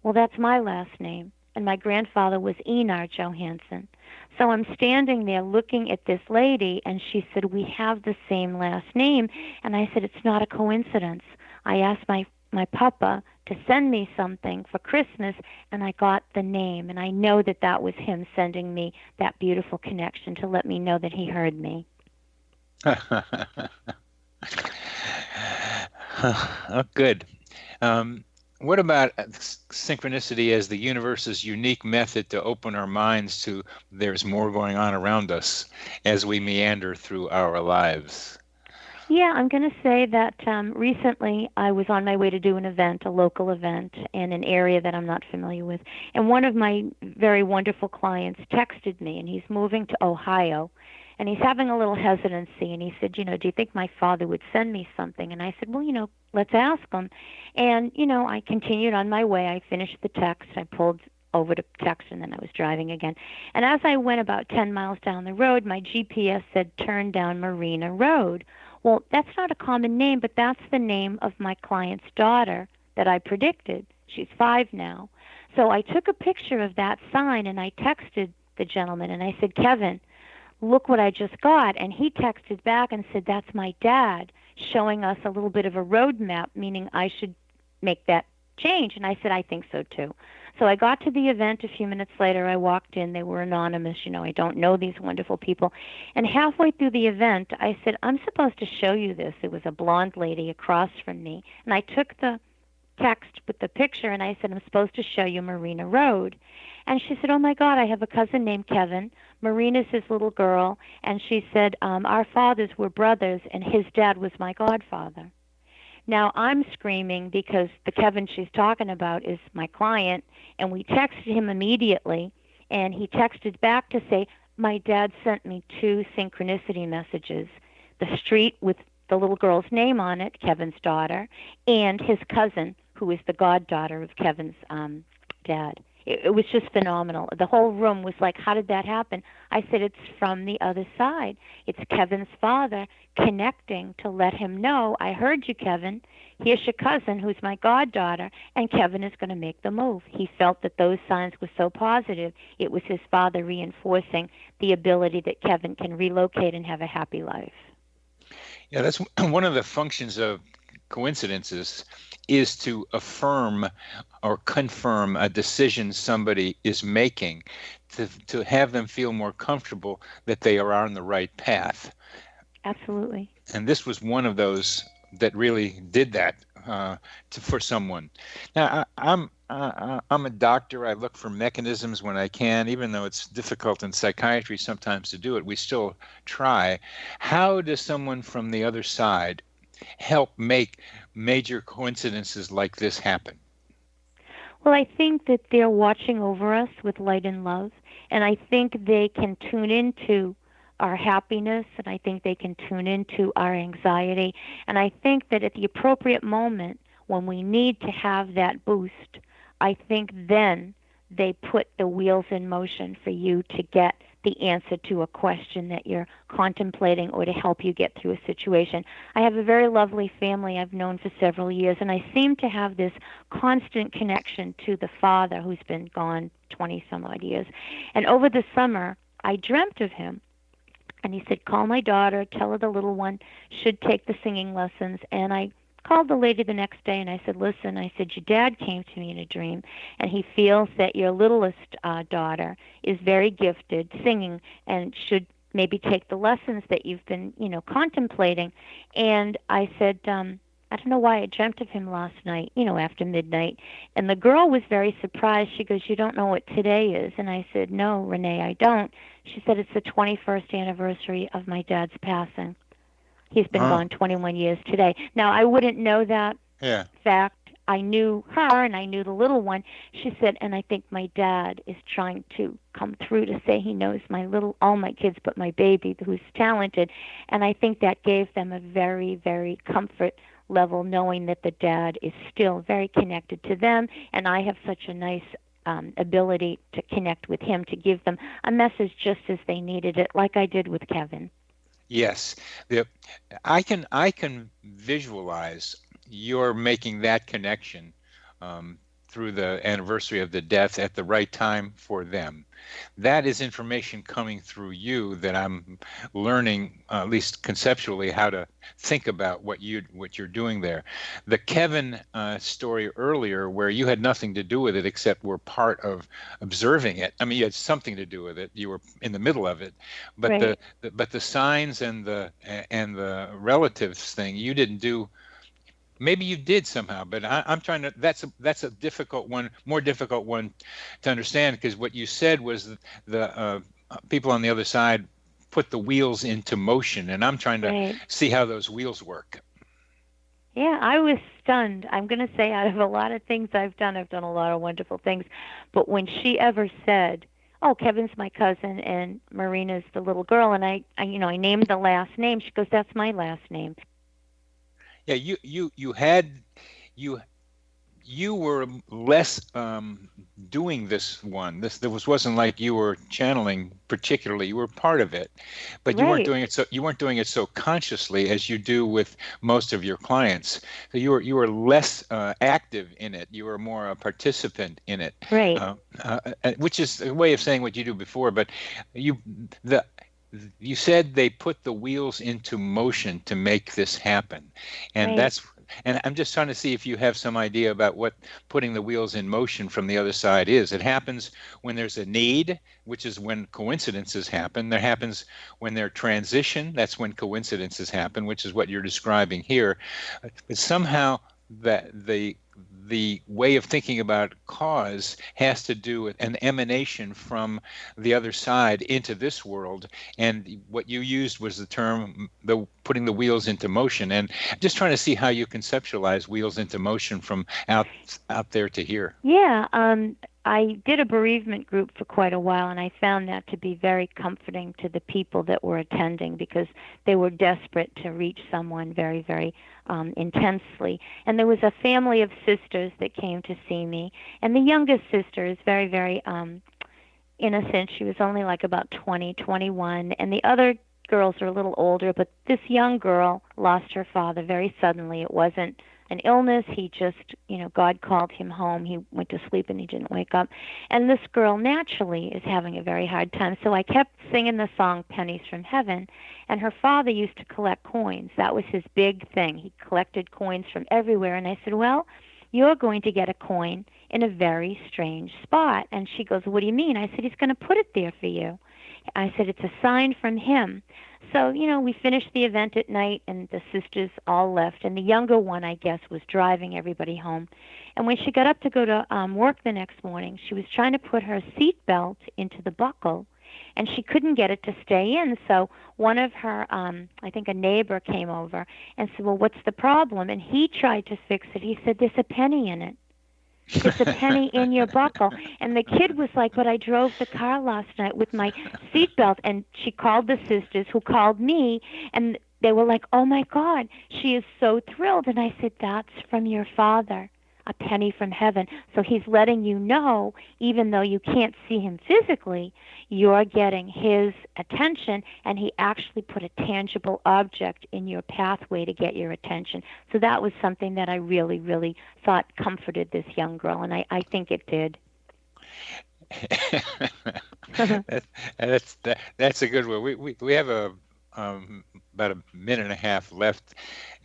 Well, that's my last name, and my grandfather was Einar Johansson. So I'm standing there looking at this lady, and she said, we have the same last name. And I said, it's not a coincidence. I asked my papa to send me something for Christmas, and I got the name, and I know that that was him sending me that beautiful connection to let me know that he heard me. Oh, good. What about synchronicity as the universe's unique method to open our minds to there's more going on around us as we meander through our lives? Yeah, I'm going to say that recently I was on my way to do an event, a local event, in an area that I'm not familiar with. And one of my very wonderful clients texted me, and he's moving to Ohio, and he's having a little hesitancy. And he said, do you think my father would send me something? And I said, well, let's ask him. And, I continued on my way. I finished the text. I pulled over to text, and then I was driving again. And as I went about 10 miles down the road, my GPS said, turn down Marina Road. Well, that's not a common name, but that's the name of my client's daughter that I predicted. She's 5 now. So I took a picture of that sign, and I texted the gentleman, and I said, Kevin, look what I just got. And he texted back and said, that's my dad, showing us a little bit of a road map, meaning I should make that change. And I said, I think so too. So I got to the event a few minutes later. I walked in. They were anonymous. I don't know these wonderful people. And halfway through the event, I said, I'm supposed to show you this. It was a blonde lady across from me. And I took the text with the picture, and I said, I'm supposed to show you Marina Road. And she said, oh, my God, I have a cousin named Kevin. Marina's his little girl. And she said, our fathers were brothers, and his dad was my godfather. Now, I'm screaming because the Kevin she's talking about is my client, and we texted him immediately, and he texted back to say, my dad sent me 2 synchronicity messages, the street with the little girl's name on it, Kevin's daughter, and his cousin, who is the goddaughter of Kevin's dad. It was just phenomenal. The whole room was like, how did that happen? I said, it's from the other side. It's Kevin's father connecting to let him know, I heard you, Kevin. Here's your cousin, who's my goddaughter, and Kevin is going to make the move. He felt that those signs were so positive. It was his father reinforcing the ability that Kevin can relocate and have a happy life. Yeah, that's one of the functions of coincidences, is to affirm or confirm a decision somebody is making, to have them feel more comfortable that they are on the right path. Absolutely. And this was one of those that really did that for someone. Now, I'm a doctor. I look for mechanisms when I can, even though it's difficult in psychiatry sometimes to do it. We still try. How does someone from the other side help make major coincidences like this happen? Well, I think that they're watching over us with light and love, and I think they can tune into our happiness, and I think they can tune into our anxiety, and I think that at the appropriate moment when we need to have that boost, I think then they put the wheels in motion for you to get the answer to a question that you're contemplating or to help you get through a situation. I have a very lovely family I've known for several years, and I seem to have this constant connection to the father who's been gone 20-some-odd years. And over the summer, I dreamt of him. And he said, call my daughter, tell her the little one should take the singing lessons. And I called the lady the next day, and I said, listen, I said, your dad came to me in a dream, and he feels that your littlest daughter is very gifted singing and should maybe take the lessons that you've been, contemplating. And I said, I don't know why I dreamt of him last night, after midnight. And the girl was very surprised. She goes, you don't know what today is? And I said, no, Renee, I don't. She said, it's the 21st anniversary of my dad's passing. He's been gone 21 years today. Now, I wouldn't know that fact. I knew her and I knew the little one. She said, and I think my dad is trying to come through to say he knows all my kids but my baby, who's talented. And I think that gave them a very, very comfort level, knowing that the dad is still very connected to them. And I have such a nice ability to connect with him, to give them a message just as they needed it, like I did with Kevin. Yes. I can visualize you're making that connection through the anniversary of the death at the right time for them. That is information coming through you that I'm learning, at least conceptually, how to think about what you're doing there. The Kevin story earlier, where you had nothing to do with it except were part of observing it. I mean, you had something to do with it. You were in the middle of it, but right. the signs and the relatives thing you didn't do. Maybe you did somehow, but I'm trying to. That's a difficult one, more difficult one to understand, because what you said was the people on the other side put the wheels into motion, and I'm trying to see how those wheels work. Yeah, I was stunned. I'm going to say, out of a lot of things I've done a lot of wonderful things, but when she ever said, "Oh, Kevin's my cousin and Marina's the little girl," and I named the last name, she goes, "That's my last name." Yeah, you were less doing this one. This wasn't like you were channeling particularly. You were part of it, but you weren't doing it so consciously as you do with most of your clients. So you were less active in it. You were more a participant in it. Right. Which is a way of saying what you do before. But you said they put the wheels into motion to make this happen, and and I'm just trying to see if you have some idea about what putting the wheels in motion from the other side is. It happens when there's a need, which is when coincidences happen. There happens when there's transition. That's when coincidences happen, which is what you're describing here. But somehow that the way of thinking about cause has to do with an emanation from the other side into this world. And what you used was the term, putting the wheels into motion. And I'm just trying to see how you conceptualize wheels into motion from out there to here. Yeah, I did a bereavement group for quite a while, and I found that to be very comforting to the people that were attending, because they were desperate to reach someone very, very intensely. And there was a family of sisters that came to see me, and the youngest sister is very, very innocent. She was only like about 20, 21, and the other girls are a little older, but this young girl lost her father very suddenly. It wasn't an illness. He just, God called him home. He went to sleep and he didn't wake up. And this girl naturally is having a very hard time. So I kept singing the song Pennies from Heaven. And her father used to collect coins. That was his big thing. He collected coins from everywhere. And I said, well, you're going to get a coin in a very strange spot. And she goes, what do you mean? I said, he's going to put it there for you. I said, it's a sign from him. So, we finished the event at night, and the sisters all left. And the younger one, I guess, was driving everybody home. And when she got up to go to work the next morning, she was trying to put her seatbelt into the buckle, and she couldn't get it to stay in. So one of her, I think a neighbor came over and said, well, what's the problem? And he tried to fix it. He said, there's a penny in it. It's a penny in your buckle. And the kid was like, but I drove the car last night with my seatbelt. And she called the sisters, who called me, and they were like, oh, my God, she is so thrilled. And I said, that's from your father, a penny from heaven. So he's letting you know, even though you can't see him physically, you're getting his attention, and he actually put a tangible object in your pathway to get your attention. So that was something that I really, really thought comforted this young girl, and I think it did. That's a good one. We have about a minute and a half left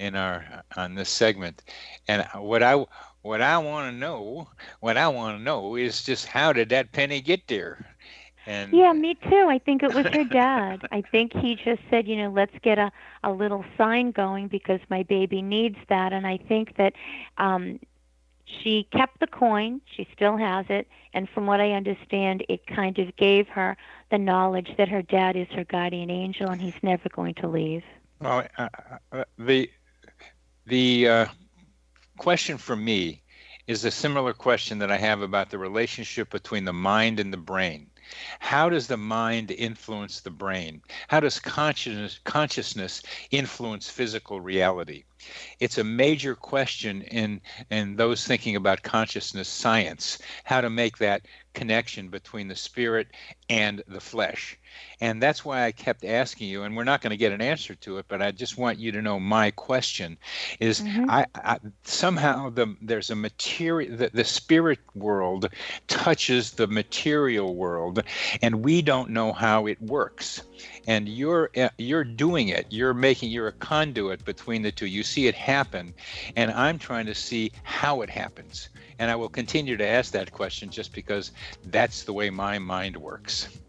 on this segment, and what I want to know is just, how did that penny get there? And yeah, me too. I think it was her dad. I think he just said, let's get a little sign going because my baby needs that. And I think that she kept the coin. She still has it. And from what I understand, it kind of gave her the knowledge that her dad is her guardian angel and he's never going to leave. Well, the question for me is a similar question that I have about the relationship between the mind and the brain. How does the mind influence the brain? How does consciousness influence physical reality? It's a major question in those thinking about consciousness science, how to make that connection between the spirit and the flesh. And that's why I kept asking you, and we're not going to get an answer to it, but I just want you to know my question is I somehow there's a material, the spirit world touches the material world, and we don't know how it works. And you're doing it. You're a conduit between the two. You see it happen, and I'm trying to see how it happens. And I will continue to ask that question just because that's the way my mind works.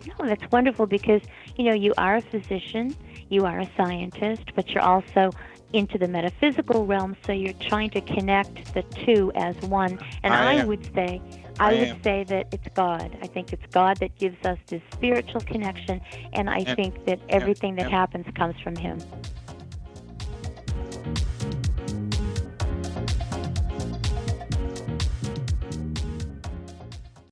No, that's wonderful because, you are a physician, you are a scientist, but you're also into the metaphysical realm, so you're trying to connect the two as one. And I would say that it's God. I think it's God that gives us this spiritual connection, and I think that everything that happens comes from Him.